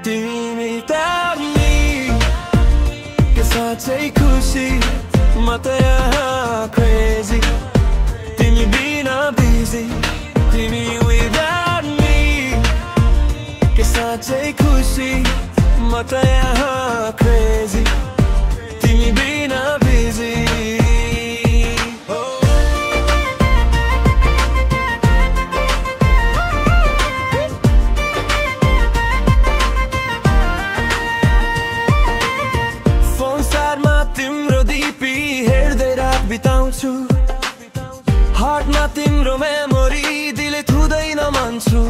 तिमी without me के साँच्चै खुसी म त यहाँ crazy तिमी बिना busy तिमी without me के साँच्चै खुसी म त यहाँ crazy तिमी बिना busy बिताउँछु हार्टमा तिम्रो मेमोरी दिले थुदैन मान्छु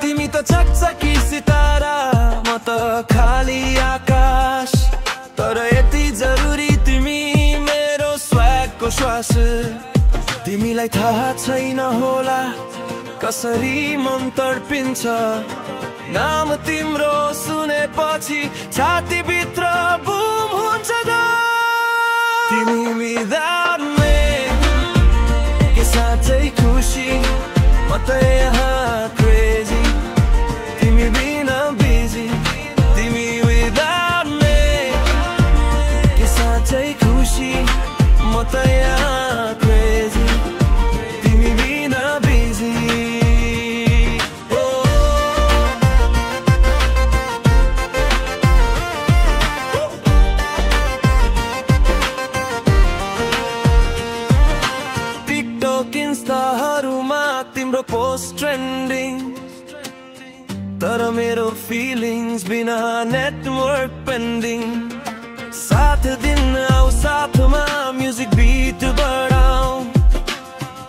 तिमी त चकचकी सितारा म त खाली आकाश तर यति जरुरी तिमी मेरो स्वैगको श्वास तिमीलाई थाहा छैन होला कसरी मन तडपिन्छ नाम तिम्रो सुनेपछि छातीभित्र बुम हुन्छ तिमी without me के साँच्चै खुसी म त यहाँ crazy तिमी बिना busy तिमी without me के साँच्चै खुसी म त यहाँ crazy तिमी बिना busy इन्स्टाहरुमा तिम्रो पोस्ट ट्रेन्डिङ तर मेरो फिलिङ्स बिना नेटवर्क पेन्डिङ साथ दिन आऊ साथमा म्युजिक बिट बढाऊ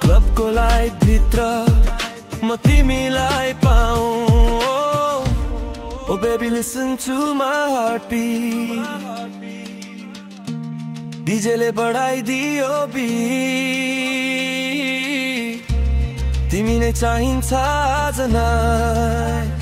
क्लबको लाइट भित्र म तिमीलाई पाऊ Oh baby listen to my heartbeat डीजेले बढाइदियो बिट तिमी नै चाहिन्छ आज नै